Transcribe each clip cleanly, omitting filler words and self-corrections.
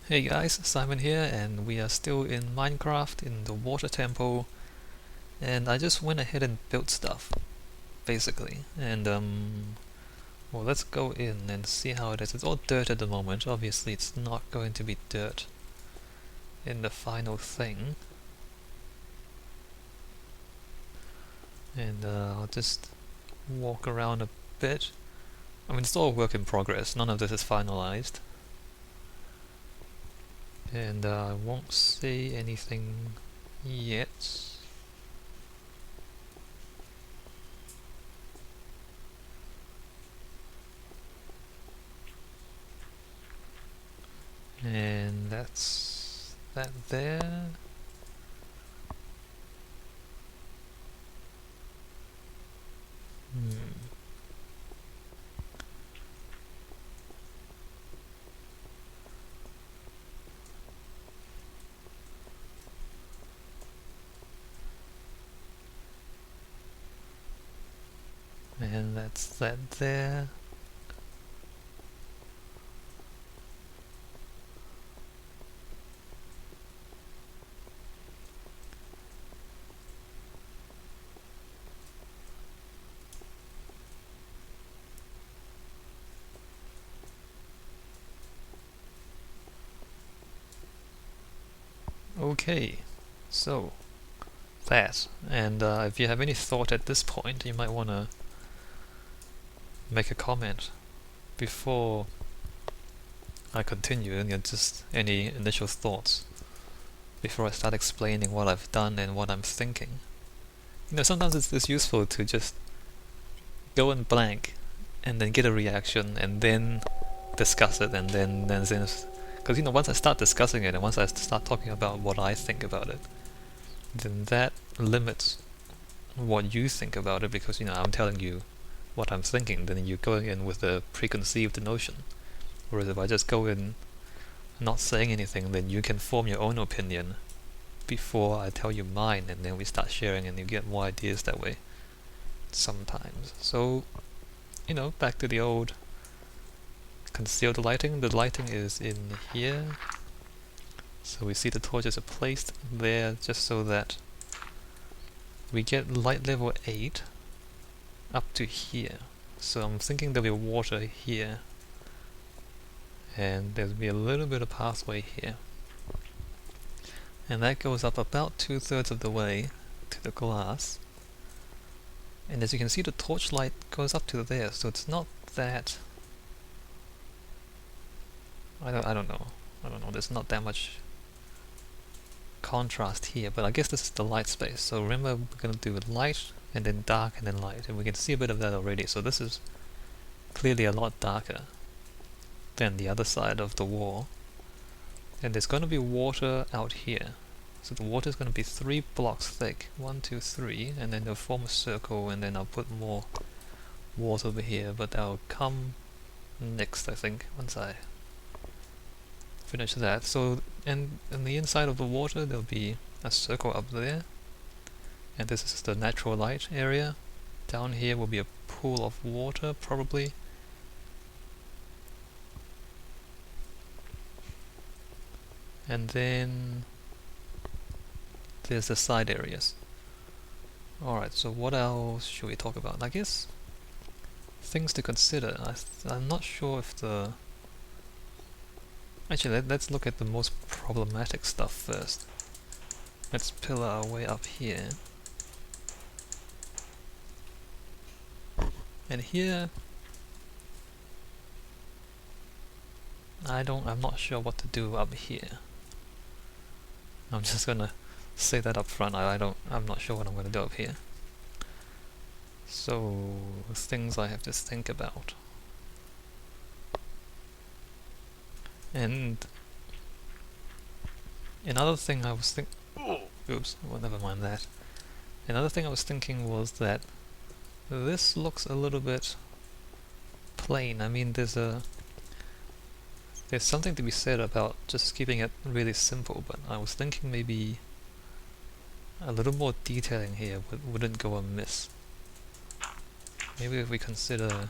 Hey guys, Simon here, and we are still in Minecraft in the water temple, and I just went ahead and built stuff, basically. And well, let's go in and see how it is. It's all dirt at the moment. Obviously, it's not going to be dirt in the final thing. And I'll just walk around a bit. I mean, it's all a work in progress. None of this is finalized. And I won't say anything yet. And that's that there. And that's that there. Okay, so that. And if you have any thought at this point, you might want to make a comment before I continue, and just any initial thoughts before I start explaining what I've done and what I'm thinking. Sometimes it's useful to just go in blank and then get a reaction and then discuss it, and then because once I start discussing it and once I start talking about what I think about it, then that limits what you think about it, because I'm telling you what I'm thinking, then you're going in with a preconceived notion. Whereas if I just go in not saying anything, then you can form your own opinion before I tell you mine, and then we start sharing and you get more ideas that way sometimes. So, back to the old concealed lighting. The lighting is in here. So we see the torches are placed there just so that we get light level 8 up to here. So I'm thinking there'll be water here, and there'll be a little bit of pathway here. And that goes up about 2/3 of the way to the glass. And as you can see, the torchlight goes up to there, so it's not that... I don't know. There's not that much contrast here, but I guess this is the light space. So remember, we're going to do light and then dark and then light, and we can see a bit of that already. So this is clearly a lot darker than the other side of the wall. And there's going to be water out here. So the water is going to be 3 blocks thick. 1, 2, 3, and then they'll form a circle, and then I'll put more walls over here, but that'll come next, I think, once I finish that. So, and in the inside of the water there'll be a circle up there, and this is the natural light area. Down here will be a pool of water, probably. And then there's the side areas. Alright, so what else should we talk about? I guess things to consider. I'm not sure if the... Actually, let's look at the most problematic stuff first. Let's pillar our way up here. And here, I'm not sure what to do up here. I'm just gonna say that up front. I'm not sure what I'm gonna do up here. So, things I have to think about. And another thing I was oops, well, never mind that. Another thing I was thinking was that this looks a little bit plain. I mean, there's something to be said about just keeping it really simple, but I was thinking maybe a little more detailing here wouldn't go amiss. Maybe if we consider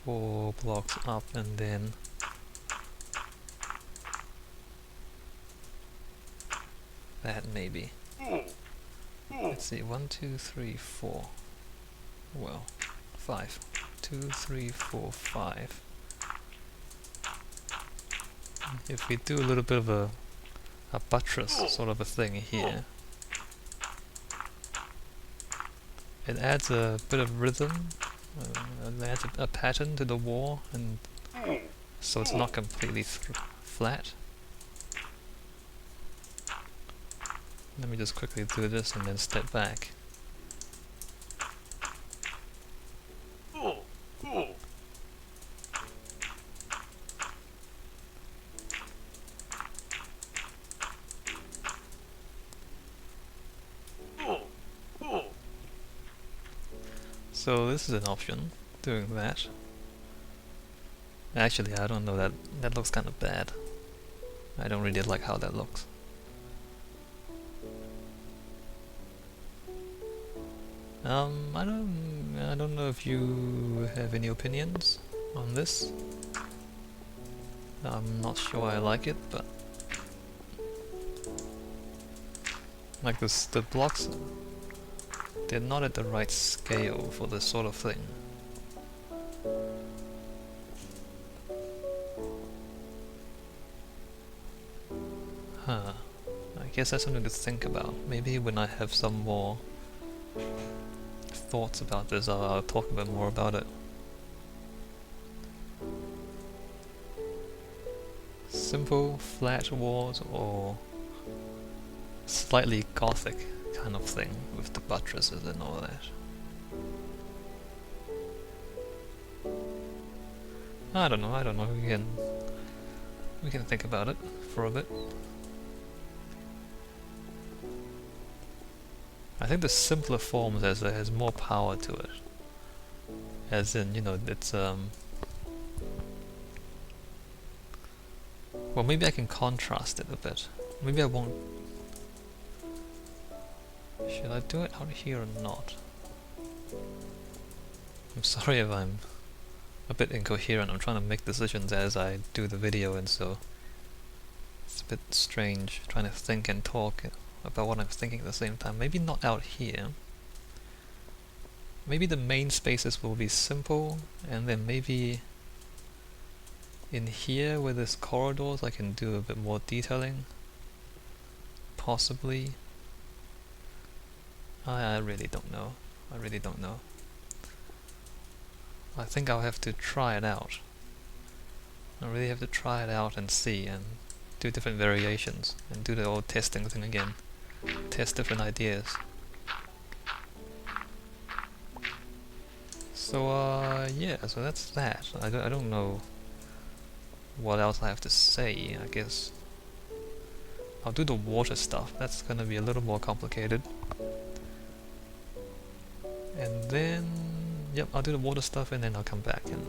4 blocks up and then that maybe. Let's see, 1, 2, 3, 4. Well, 5. 2, 3, 4, 5. If we do a little bit of a buttress sort of a thing here, it adds a bit of rhythm, it adds a pattern to the wall, and so it's not completely flat. Let me just quickly do this and then step back. So this is an option, doing that. Actually, I don't know, that looks kind of bad. I don't really like how that looks. I don't know if you have any opinions on this. I'm not sure I like it, but like this, the blocks, they're not at the right scale for this sort of thing. Huh. I guess that's something to think about. Maybe when I have some more thoughts about this, I'll talk a bit more about it. Simple, flat walls, or slightly gothic kind of thing with the buttresses and all that. I don't know, we can think about it for a bit. I think the simpler forms has more power to it. As in, you know, it's well, maybe I can contrast it a bit. Maybe I won't. Should I do it out here or not? I'm sorry if I'm a bit incoherent. I'm trying to make decisions as I do the video, and so it's a bit strange trying to think and talk about what I'm thinking at the same time. Maybe not out here. Maybe the main spaces will be simple, and then maybe in here where there's corridors I can do a bit more detailing. Possibly. I really don't know. I really don't know. I think I'll have to try it out. I really have to try it out and see, and do different variations, and do the old testing thing again. Test different ideas. So yeah, so that's that. I don't know what else I have to say. I guess I'll do the water stuff. That's gonna be a little more complicated. And then, yep, I'll do the water stuff, and then I'll come back and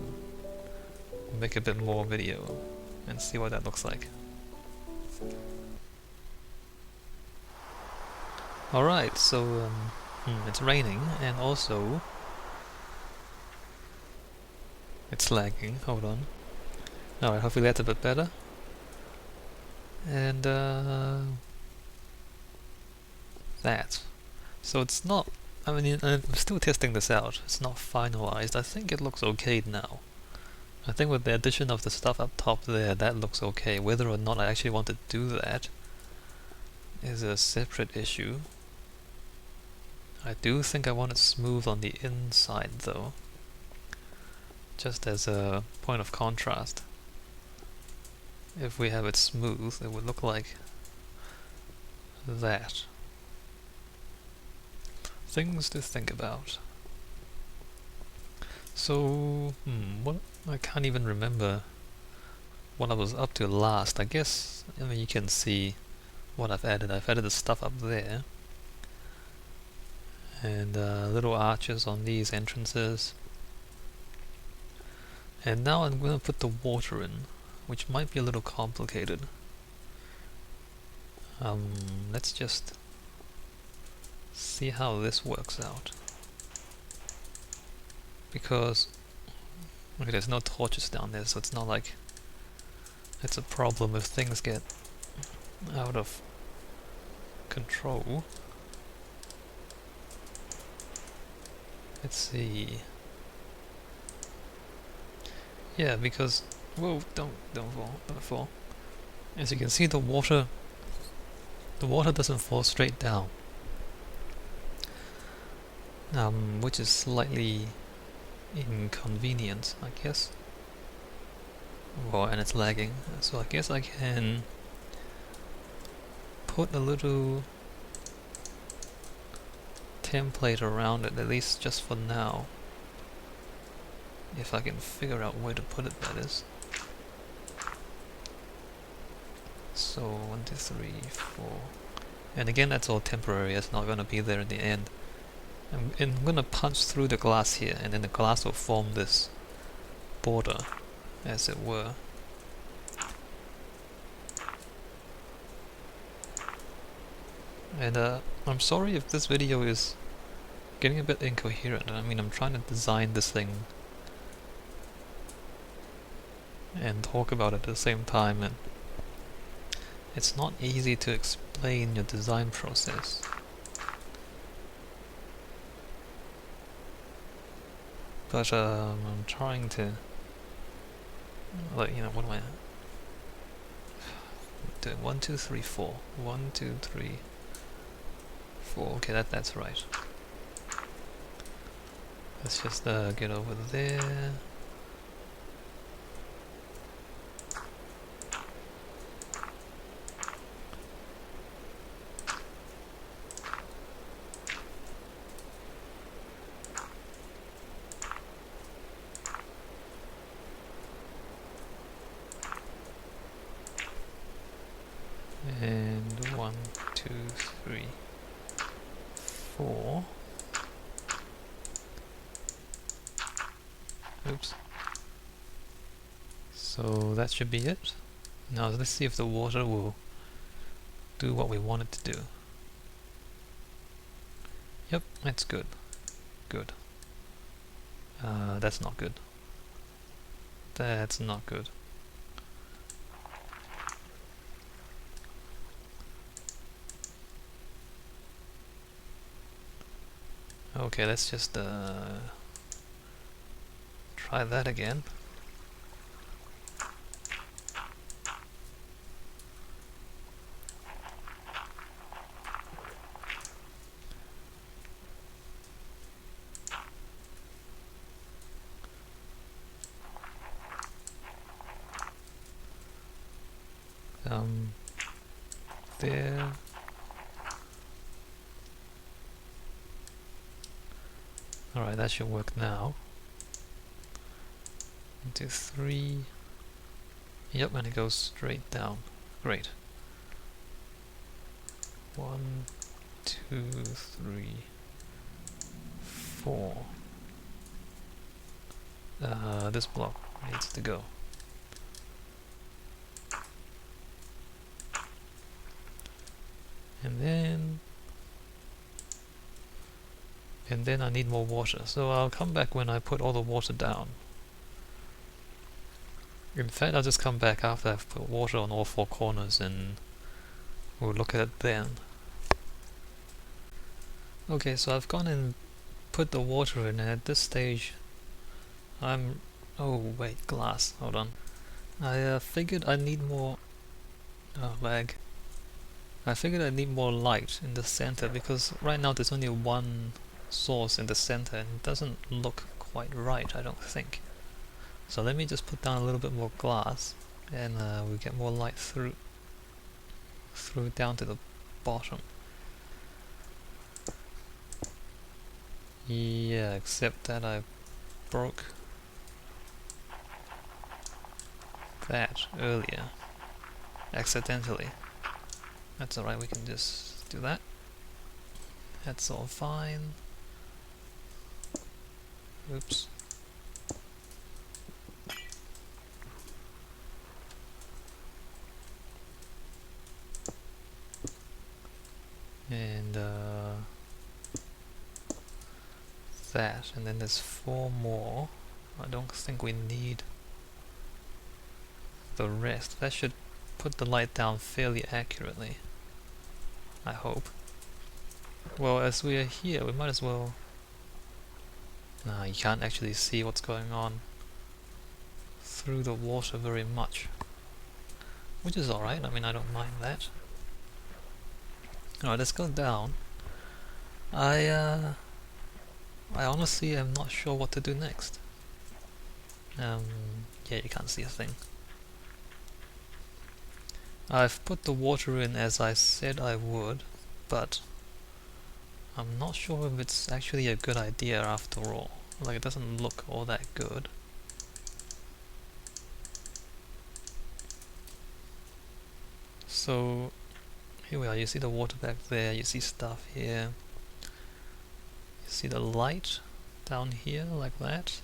make a bit more video and see what that looks like. Alright, so it's raining, and also it's lagging. Hold on. Alright, hopefully that's a bit better. And that. So it's not, I mean, I'm still testing this out. It's not finalized. I think it looks okay now. I think with the addition of the stuff up top there, that looks okay. Whether or not I actually want to do that is a separate issue. I do think I want it smooth on the inside though, just as a point of contrast. If we have it smooth, it would look like that. Things to think about. So, what? I can't even remember what I was up to last. I guess, I mean, you can see what I've added. I've added the stuff up there. And little arches on these entrances. And now I'm going to put the water in, which might be a little complicated. Let's just see how this works out. Because okay, there's no torches down there, so it's not like it's a problem if things get out of control. Let's see. Yeah, because whoa, don't fall, don't fall. As you can see, the water doesn't fall straight down, which is slightly inconvenient, I guess. Well, and it's lagging, so I guess I can put a little template around it, at least just for now. If I can figure out where to put it, that is. So 1, 2, 3, 4. And again, that's all temporary. It's not going to be there in the end. I'm going to punch through the glass here, and then the glass will form this border, as it were. And I'm sorry if this video is getting a bit incoherent. I mean, I'm trying to design this thing and talk about it at the same time, and it's not easy to explain your design process. But I'm trying to, like, you know, what am I doing? 1, 2, 3, 4. 1, 2, 3, 4. Okay, that's right. Let's just get over there. And 1, 2, 3, 4. Oops. So that should be it. Now let's see if the water will do what we want it to do. Yep, that's good. Good. That's not good. That's not good. Okay, let's just try that again. There. Alright, that should work now. 1, 2, 3. Yep, and it goes straight down. Great. 1, 2, 3, 4. This block needs to go. And then I need more water, so I'll come back when I put all the water down. In fact, I'll just come back after I've put water on all 4 corners and we'll look at it then. Okay, so I've gone and put the water in, and at this stage oh wait, glass, hold on. I figured I need more lag. I figured I need more light in the center, because right now there's only one source in the center and it doesn't look quite right, I don't think. So let me just put down a little bit more glass, and we get more light through down to the bottom. Yeah, except that I broke that earlier accidentally. That's alright, we can just do that. That's all fine. Oops. And that, and then there's 4 more. I don't think we need the rest. That should put the light down fairly accurately. I hope. Well, as we are here, we might as well... Nah, you can't actually see what's going on through the water very much. Which is alright, I mean, I don't mind that. Alright, let's go down. I honestly am not sure what to do next. Yeah, you can't see a thing. I've put the water in as I said I would, but I'm not sure if it's actually a good idea after all. Like, it doesn't look all that good. So, here we are, you see the water back there, you see stuff here. You see the light down here, like that.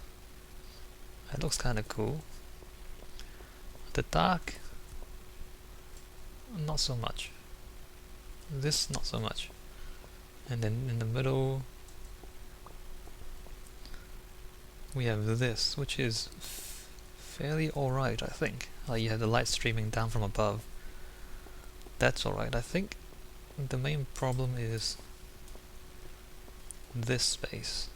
That looks kinda cool. The dark, not so much. This, not so much. And then in the middle, we have this, which is fairly alright, I think. Like, you have the light streaming down from above. That's alright. I think the main problem is this space.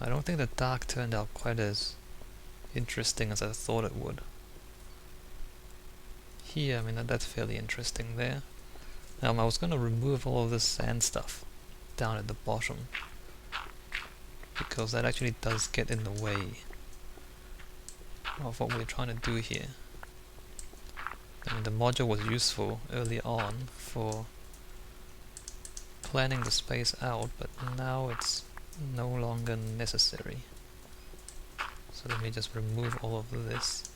I don't think the dark turned out quite as interesting as I thought it would. Here, I mean, that's fairly interesting there. I was going to remove all of this sand stuff down at the bottom, because that actually does get in the way of what we're trying to do here. I mean, the module was useful early on for planning the space out, but now it's no longer necessary. So let me just remove all of this.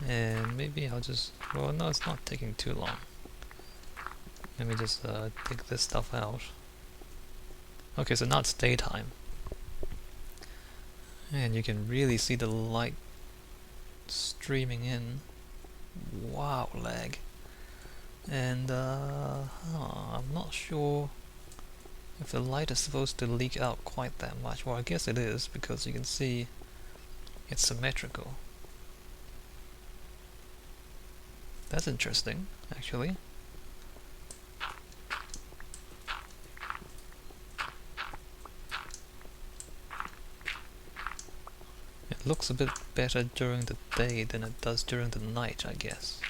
And maybe I'll just... well, no, it's not taking too long. Let me just take this stuff out. Okay, so now it's daytime. And you can really see the light streaming in. Wow, lag. And I'm not sure if the light is supposed to leak out quite that much. Well, I guess it is, because you can see it's symmetrical. That's interesting, actually. It looks a bit better during the day than it does during the night, I guess.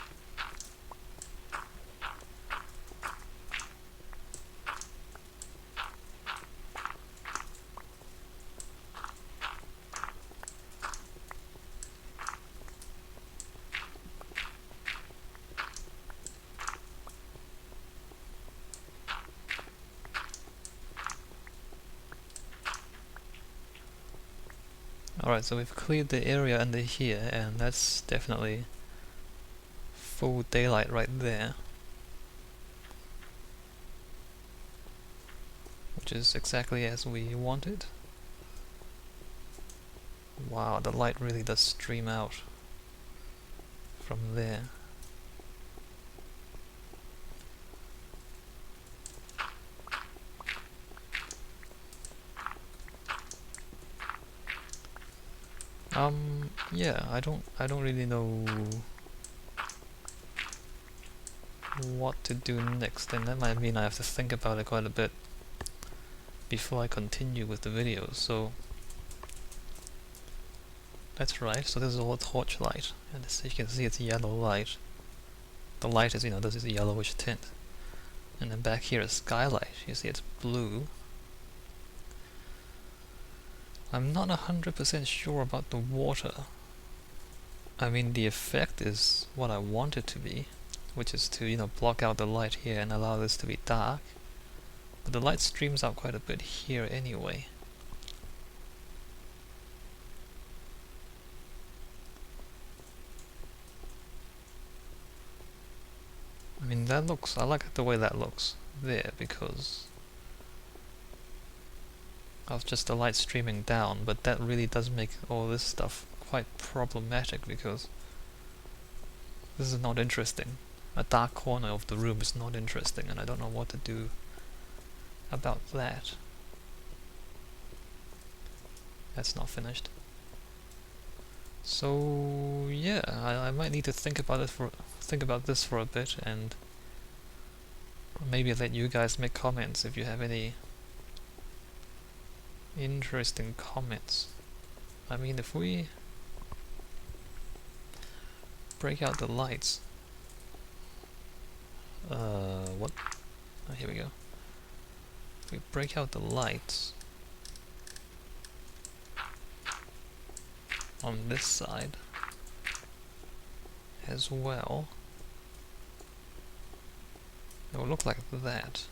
Alright, so we've cleared the area under here, and that's definitely full daylight right there. Which is exactly as we wanted. Wow, the light really does stream out from there. Yeah, I don't really know what to do next, and that might mean I have to think about it quite a bit before I continue with the videos. So that's right, so this is all torchlight, and as you can see it's yellow light. The light is, this is a yellowish tint. And then back here is skylight, you see it's blue. I'm not 100% sure about the water. I mean, the effect is what I want it to be, which is to, block out the light here and allow this to be dark. But the light streams out quite a bit here anyway. I mean, I like the way that looks. there because of just the light streaming down, but that really does make all this stuff quite problematic because this is not interesting. A dark corner of the room is not interesting, and I don't know what to do about that. That's not finished. So yeah, I might need to think about this for a bit, and maybe let you guys make comments if you have any interesting comments. I mean, if we break out the lights, what? Oh, here we go. If we break out the lights on this side as well, it will look like that.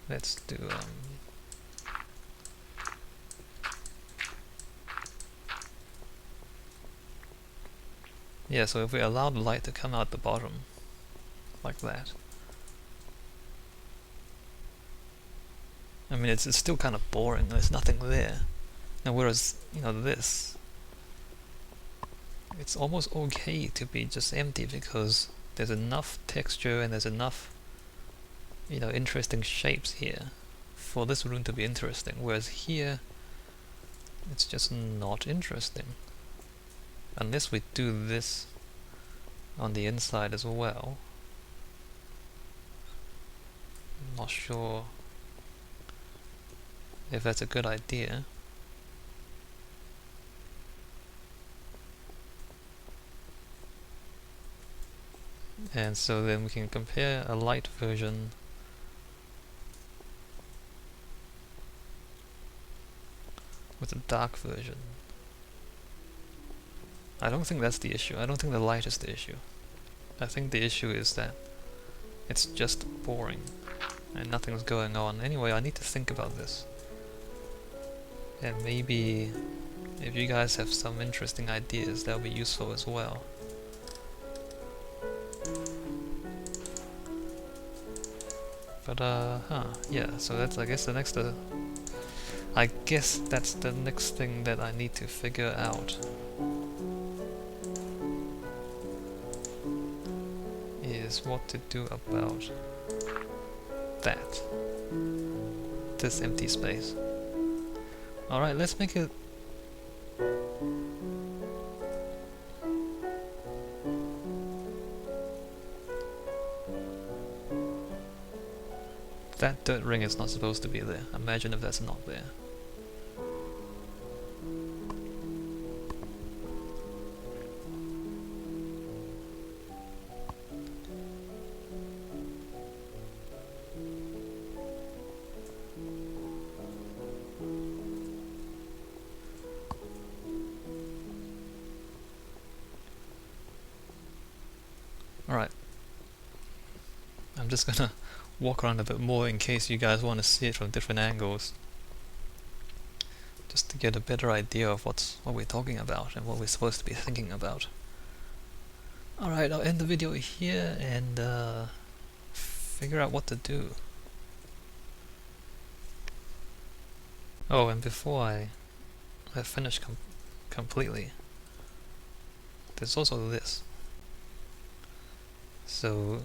Let's do yeah, so if we allow the light to come out the bottom like that, I mean it's still kind of boring, there's nothing there. Now whereas, you know, this, it's almost okay to be just empty because there's enough texture and there's enough, you know, interesting shapes here for this room to be interesting, whereas here it's just not interesting unless we do this on the inside as well. I'm not sure if that's a good idea. And so then we can compare a light version with a dark version. I don't think that's the issue. I don't think the light is the issue. I think the issue is that it's just boring and nothing's going on. Anyway, I need to think about this. And maybe if you guys have some interesting ideas, that'll be useful as well. But yeah, so that's I guess that's the next thing that I need to figure out. Is what to do about that. This empty space. Alright, let's make it that dirt ring is not supposed to be there. Imagine if that's not there. Alright. I'm just gonna walk around a bit more in case you guys want to see it from different angles. Just to get a better idea of what we're talking about and what we're supposed to be thinking about. Alright, I'll end the video here and figure out what to do. Oh, and before I finish completely, there's also this. So,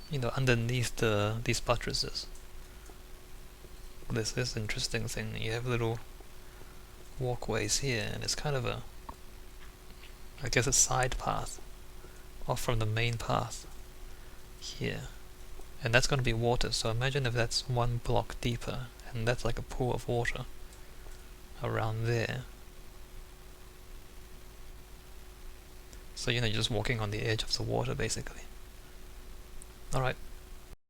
you know, underneath these buttresses, this interesting thing. You have little walkways here, and it's kind of I guess a side path off from the main path here. And that's going to be water, so imagine if that's one block deeper, and that's like a pool of water around there. So, you know, you're just walking on the edge of the water, basically. Alright,